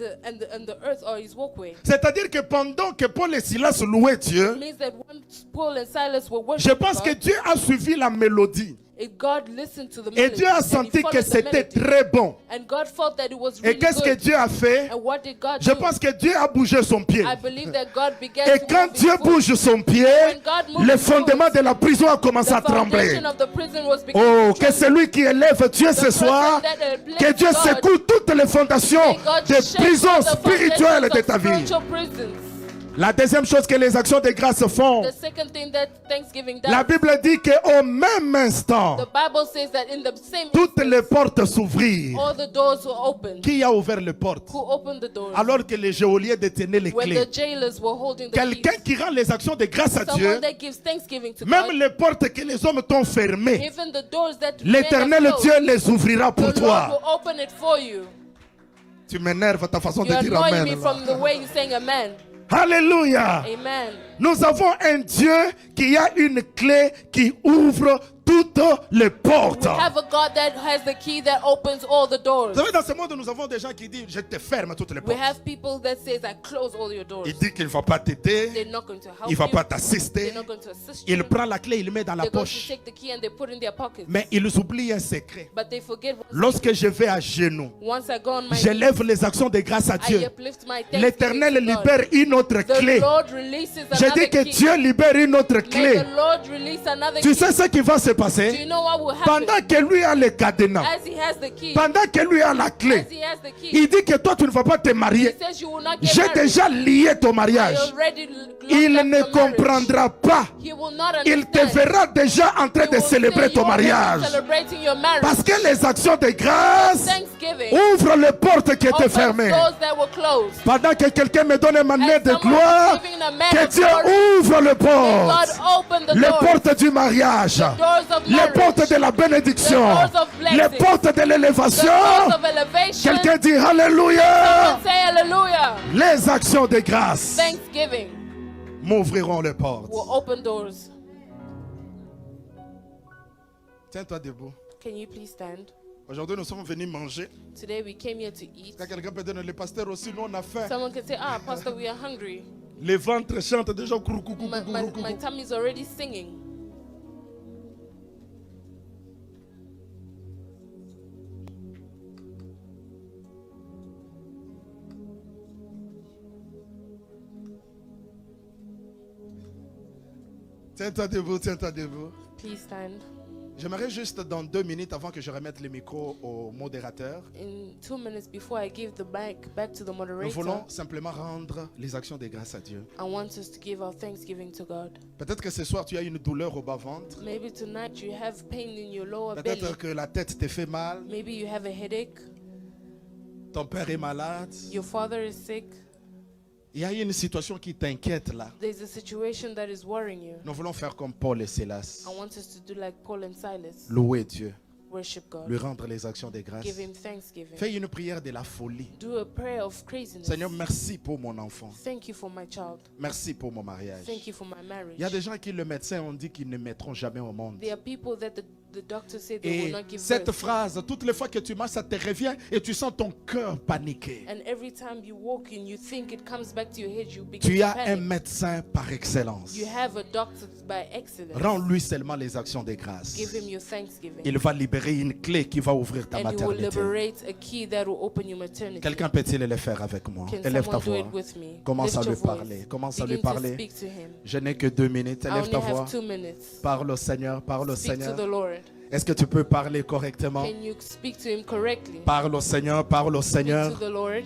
the earth are His walkway. C'est-à-dire que pendant que Paul et Silas louaient Dieu, It means that when Paul and Silas were je worshiping pense que God, Dieu a suivi la mélodie. God listened to the Et melody Dieu a and He senti que followed the c'était melody. très bon. And God felt that it was Et really qu'est-ce que good. Dieu a fait? And what did God Je do? pense que Dieu a bougé son pied. I believe that God began Et to quand move Dieu his foot. bouge son pied, When God moved le his foot, fondement de la prison a commencé à the trembler. foundation of the prison was beginning Oh, to que tremble. celui qui élève Dieu ce soir, que Dieu secoue toutes les fondations May God des shake prisons the spirituelles de foundations ta of vie. spiritual prisons. La deuxième chose que les actions de grâce font, The second thing that Thanksgiving does, la Bible dit qu'au même instant, the Bible says that in the same toutes instant, les portes s'ouvrirent. all the doors were opened. Qui a ouvert les portes? Who opened the doors? Alors que les geôliers détenaient les When clés. the jailers were holding the Quelqu'un keys. qui rend les actions de grâce à Dieu, Someone that gives thanksgiving to même God, les portes que les hommes t'ont fermées, even the doors that men l'Éternel have Dieu closed, les ouvrira the pour Lord toi. will open it for you. Tu m'énerves ta façon You de dire annoy amen. me from the way you saying amen. Alléluia. Amen. Nous avons un Dieu qui a une clé qui ouvre toutes les portes. Have a God that has the key that opens all the doors. Vous savez, dans ce monde, nous avons des gens qui disent, je te ferme toutes les We portes. have people that says I close all your doors. Il dit qu'il ne va pas t'aider, They're not going to help il ne va you. pas t'assister. They're not going to assist you. Il prend la clé, il le met dans la They're going to poche. take the key and they put it in their pocket. Mais ils oublient un secret. But they forget Lorsque je vais à genoux, once I go on my j'élève les actions de grâce à I Dieu. uplift my thanksgiving L'Éternel to God. libère une autre The clé. Lord releases Je another dis que key. Dieu libère une autre May clé. the Lord release another Tu key. sais ce qui va se Do passer? you know what will happen? Pendant que lui a les cadenas, As he has the key, pendant que lui a la as clé, he has the key, il dit que toi tu ne vas pas te he marier. says you will not get J'ai married. déjà lié ton I mariage. already locked Il up ne your marriage. comprendra pas. He will not Il te understand. verra déjà en train He de will célébrer say ton you're already mariage. celebrating your marriage. Parce que les actions de grâce Thanksgiving ouvrent les portes qui étaient opens fermées. doors that were closed. Pendant que quelqu'un me donne un manet As de someone gloire, is giving a man que of Dieu glory, ouvre les God portes. open the Les doors. portes du mariage. Doors of Les marriage. portes de la bénédiction. The doors of blessing. Les portes de The l'élévation. doors of elevation. Quelqu'un dit Alléluia. Say hallelujah. Les actions de grâce Thanksgiving m'ouvriront les portes. will open doors. Tiens-toi debout. Can you please stand? Aujourd'hui, nous sommes venus manger. Today we came here to eat. Quand quelqu'un peut dire, le pasteur aussi, nous on a faim. Someone can say, Pastor, we are hungry. Les ventres chantent déjà. Coucou, coucou, My, coucou, my, coucou. my tummy's already singing. Tiens-toi debout, tiens-toi debout. Please stand. J'aimerais juste dans 2 minutes, avant que je remette le micro au modérateur, In 2 minutes before I give the mic back to the nous moderator, voulons simplement rendre les actions de grâce à Dieu. I want us to give our thanksgiving to God. Peut-être que ce soir, tu as une douleur au bas-ventre. Maybe tonight you have pain in your lower belly. Peut-être que la tête te fait mal. Maybe you have a headache. Ton père est malade. Your father is sick. Il y a une situation qui t'inquiète là. There's a situation that is worrying you. Nous voulons faire comme Paul et Silas. I want us to do like Paul and Silas. Louer Dieu. Worship God. Lui rendre les actions de grâce. Give him thanksgiving. Fais une prière de la folie. Do a prayer of craziness. Seigneur, merci pour mon enfant. Thank you for my child. Merci pour mon mariage. Thank you for my marriage. Il y a des gens qui le médecin ont dit qu'ils ne mettront jamais au monde. There are people that the doctor said they will Et not give cette birth. phrase, toutes les fois que tu marches, ça te revient et tu sens ton cœur paniquer. And every time you walk in, you think it comes back to your head. You begin Tu to as un panic. médecin par excellence. You have a doctor by excellence. Rends-lui seulement les actions de grâce. Give him your thanksgiving. Il va libérer une clé qui va ouvrir ta And he will maternité. liberate a key that will open your maternity. Quelqu'un peut-il le faire avec moi? Can Élève ta someone do voix. it with me? Commence à Lift lui your voice. parler. Commence à lui Begin to parler. speak to him. Je n'ai que 2 minutes. I Élève only ta voix. have 2 minutes. Parle au Seigneur. Parle au Speak to Seigneur. the Lord. Est-ce que tu peux parler correctement? Can you speak to him correctly? Parle au Seigneur. Parle au Speak to Seigneur. the Lord.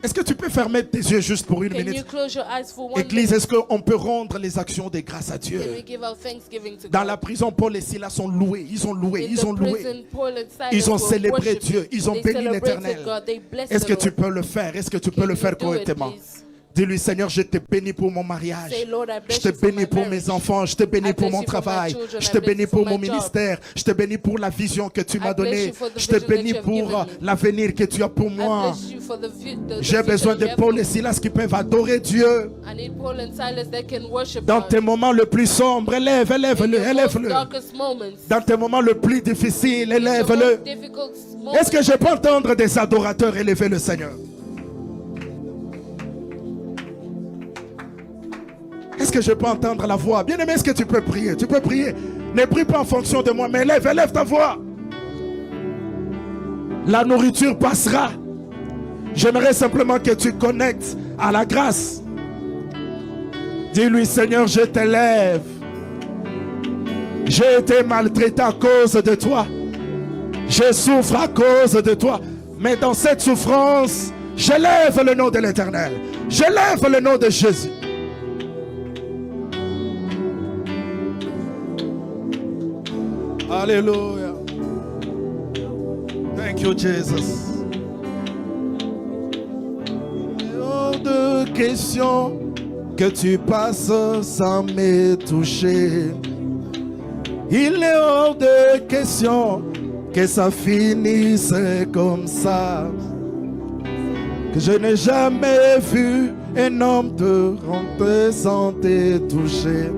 Est-ce que tu peux fermer tes yeux juste pour 1 Can you minute? close your eyes for 1 Église, minute? est-ce qu'on peut rendre les actions de grâce à Can Dieu? we give our thanksgiving to Dans God? la prison, Paul et Silas sont loués. Ils ont loué. In Ils the ont loué. prison, Paul and Silas Ils ont were célébré worshiping. Dieu. Ils ont They béni celebrated l'Éternel. God. They blessed Est-ce que the tu Lord. peux le faire? Est-ce que tu peux Can le you faire do it, correctement? please? Dis-lui, Seigneur, je te bénis pour mon mariage. Say, Lord, I Je bless te you for bénis my pour marriage. mes enfants. Je te bénis I pour bless mon you for my travail. children. Je I te bless bénis you for pour my mon job. ministère. Je te bénis pour la vision que tu m'as bless donnée. you for the Je te vision that bénis you have pour given me. l'avenir que tu as pour I moi. bless you for the J'ai future besoin that de you have Paul for et me. Silas qui peuvent adorer Dieu. I need Paul and Silas that can worship Dans God. tes moments les plus sombres, élève-le, In your most élève-le. darkest moments. Dans tes moments les plus difficiles, In your élève-le. most difficult moments. Est-ce que je peux entendre des adorateurs élever le Seigneur? Est-ce que je peux entendre la voix? Bien-aimé, est-ce que tu peux prier? Tu peux prier. Ne prie pas en fonction de moi, mais élève ta voix. La nourriture passera. J'aimerais simplement que tu connectes à la grâce. Dis-lui, Seigneur, je t'élève. J'ai été maltraité à cause de toi. Je souffre à cause de toi. Mais dans cette souffrance, Je lève le nom de l'Éternel. Je lève le nom de Jésus. Alléluia. Thank you, Jesus. Hors de question que tu passes sans me toucher. Il est hors de question que ça finisse comme ça. Que je n'ai jamais vu un homme te rentrer sans te toucher.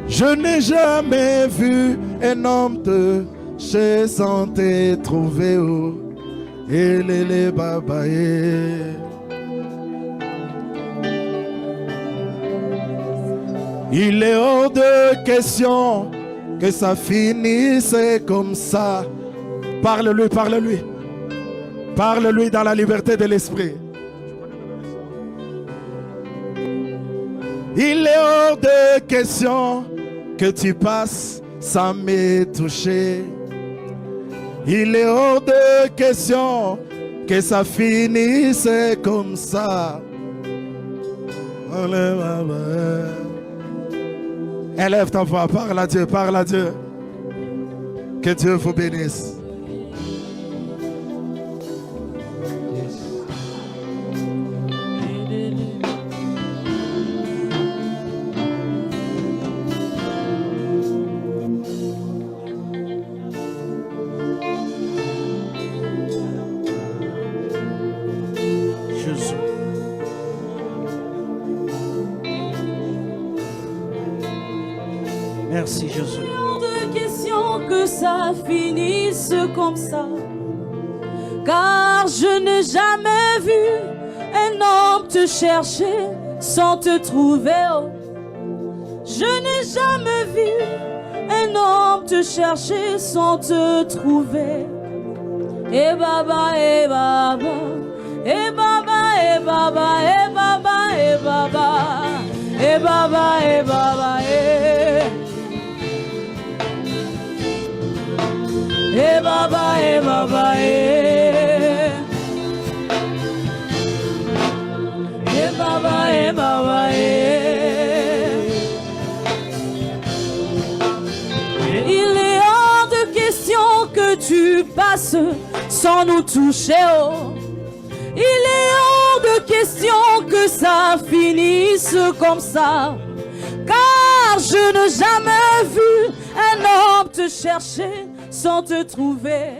Je n'ai jamais vu un homme te chercher sans te trouver. Oh. Et les babaye. Il est hors de question que ça finisse comme ça. Parle-lui, parle-lui. Parle-lui dans la liberté de l'esprit. Il est hors de question que tu passes sans me toucher. Il est hors de question que ça finisse comme ça. Élève ta voix, parle à Dieu, parle à Dieu. Que Dieu vous bénisse. Merci Jésus. Hors de question que ça finisse comme ça, car je n'ai jamais vu un homme te chercher sans te trouver. Oh. Je n'ai jamais vu un homme te chercher sans te trouver. Et baba, et baba, et baba, et baba, et baba, et baba, et baba, et baba, eh baba, eh baba, eh. Eh baba, eh baba, eh. Il est hors de question que tu passes sans nous toucher. Oh. Il est hors de question que ça finisse comme ça. Car je n'ai jamais vu un homme te chercher sans te trouver.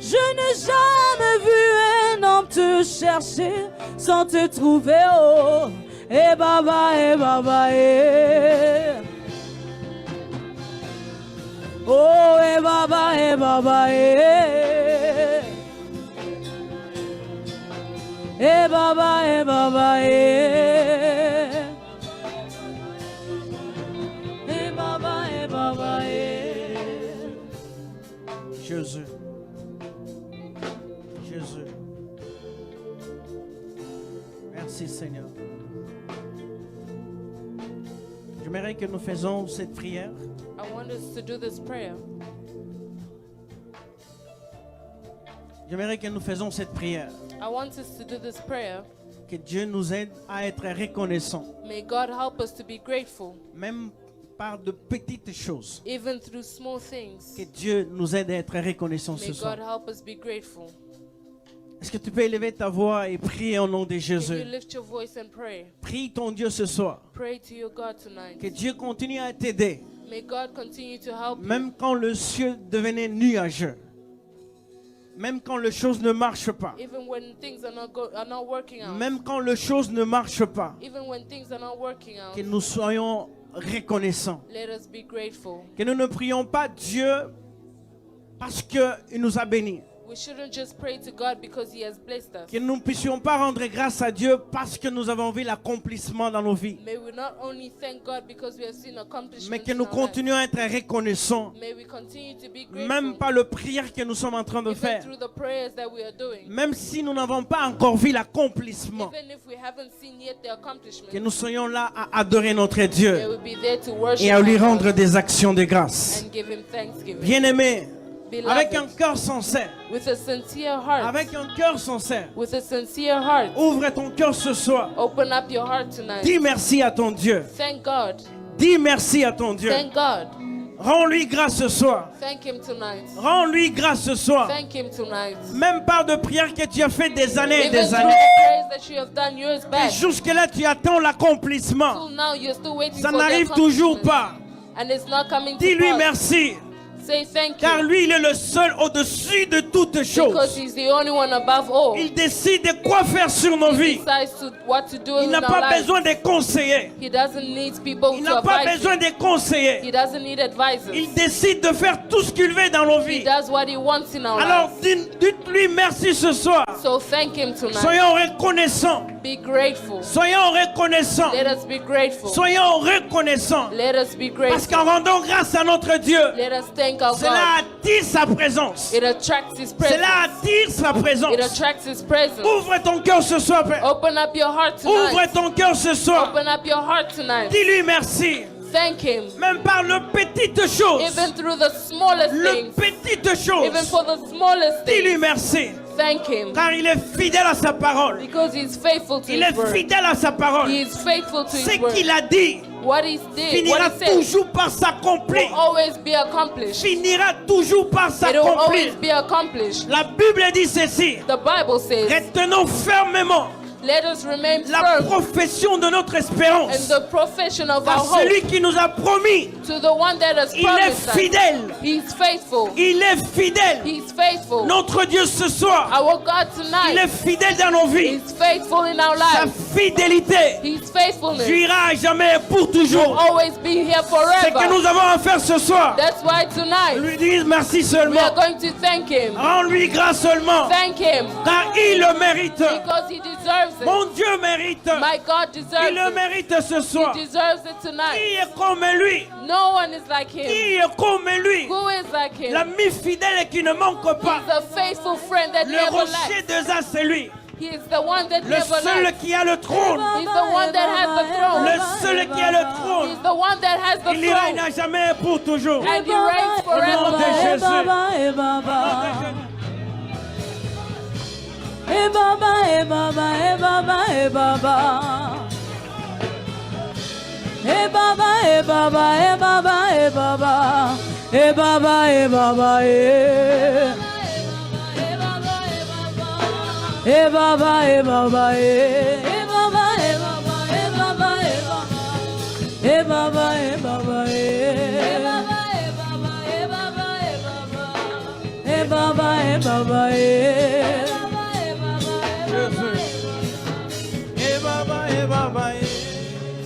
Je n'ai jamais vu un homme te chercher sans te trouver. Oh, eh baba, eh baba, eh. Oh, eh baba, eh baba, eh. Eh baba, eh baba, eh. Eh baba, eh baba, eh. Jésus. Jésus. Merci Seigneur. J'aimerais que nous faisions cette prière. I want us to do this prayer. J'aimerais que nous faisions cette prière. I want us to do this prayer. Que Dieu nous aide à être reconnaissants. May God help us to be grateful, Même par de petites choses. even through small things. Que Dieu nous aide à être reconnaissants May ce soir. God help us be grateful. Est-ce que tu peux élever ta voix et prier au nom de Can you Jésus? lift your voice and pray? Prie ton Dieu ce soir. Pray to your God tonight. Que Dieu continue à t'aider. May God continue to help you. Même quand le ciel devenait nuageux. Même quand les choses ne marchent pas. Even when things are not working out. Même quand les choses ne marchent pas. Even when things are not working out. Que nous soyons reconnaissants. Let us be grateful. Que nous ne prions pas Dieu parce qu'il nous a bénis. We shouldn't just pray to God because He has blessed us. Que nous ne puissions pas rendre grâce à Dieu parce que nous avons vu l'accomplissement dans nos vies. May we not only thank God because we have seen accomplishments Mais que in nous our lives. continuons à être reconnaissants. May we continue to be grateful. Même par le prière que nous sommes en train de Even faire. through the prayers that we are doing. Même si nous n'avons pas encore vu l'accomplissement. Even if we haven't seen yet the accomplishment. Que nous soyons là à adorer notre Dieu. May we be there to worship Et à lui our rendre God des actions de grâce. and give Him thanksgiving. Bien-aimés, Beloved, avec un cœur sincère, with a sincere heart, avec un cœur sincère, with a sincere heart, ouvre ton cœur ce soir. open up your heart tonight. Dis merci à ton Dieu. Thank God. Dis merci à ton Dieu. Thank God. Rends-lui grâce ce soir. Thank Him tonight. Rends-lui grâce ce soir. Thank Him tonight. Même par de prières que tu as fait des années et Even des through années. the prayers that you have done years Et back, jusque-là, tu attends l'accomplissement. till now you're still waiting Ça for the n'arrive toujours accomplishment. pas. And it's not coming to Dis-lui pass. merci. Say thank Car you. lui, il est le seul au-dessus de toutes Because choses. He's the only one above all. Il décide de quoi faire sur nos He vies. decides what to do Il in n'a our pas lives. besoin de conseillers. He doesn't need people Il to n'a pas advise besoin him. de conseillers. He doesn't need advisors. Il décide de faire tout ce qu'il veut dans nos He vies. does what He wants in our Alors, lives. dites-lui merci ce soir. So thank Him tonight. Soyons reconnaissants. Be grateful. Soyons reconnaissants. Let us be grateful. Soyons reconnaissants. Let us be Parce grateful. qu'en rendant grâce à notre Dieu, Let us thank our cela God. attire sa présence. It attracts His presence. Cela attire sa It présence. attracts His presence. Ouvre ton cœur ce soir, Père. Open up your heart Ouvre tonight. ton cœur ce soir. Open up your heart tonight. Dis-lui merci. Thank Him. Même par le petites choses. Even through the smallest Le things. petites Even choses. for the smallest Dis-lui things. merci. Thank Him. Car il est fidèle à sa parole. Because He's faithful to Il His est word. fidèle à sa parole. He is faithful to Ce His word. qu'il a dit What He did, finira what He said, toujours par s'accomplir. will always be accomplished. Finira toujours par It will always s'accomplir. be accomplished. La Bible dit ceci. The Bible says, Retenons fermement let us remain la firm profession de notre in espérance. the profession of our Car hope celui qui nous a promis, to the one that has il est promised us. fidèle. He's faithful. Il est fidèle. He's faithful. Notre Dieu ce soir, Our God il tonight est fidèle dans nos vies. is faithful in our Sa lives. fidélité His faithfulness durera à jamais et pour will toujours. always be here C'est que forever. nous avons à faire ce soir. That's why tonight Lui dire merci we are seulement. going to thank Him. Rends-lui grâce seulement. Thank Him Car il le mérite. because He deserves it. Mon Dieu mérite. My God deserves Il le it. mérite ce soir. He deserves it Qui tonight. est comme lui? No one is like Him. Qui est comme lui? Who is like Him? L'ami fidèle qui ne manque pas. He's a faithful friend that Le never rocher lacks. de Zah, c'est lui. He is the one that Le never seul lacks. qui a le trône. He's the one that has the throne. Le seul qui a le trône. He's the one that has the Il y règne throne. à jamais et pour toujours. And He reigns forever. de Jésus. Eh Baba, eh Baba, eh Baba, eh Baba, eh Baba. Eh Baba, eh Baba, eh Baba, eh Baba. Eh Baba, eh Baba, eh. Eh Baba, eh Baba, eh. Eh Baba, eh Baba, eh Baba, eh Baba. Eh Baba, eh Baba, eh. Eh Baba, eh Baba, eh Baba, eh Baba, eh Baba, eh.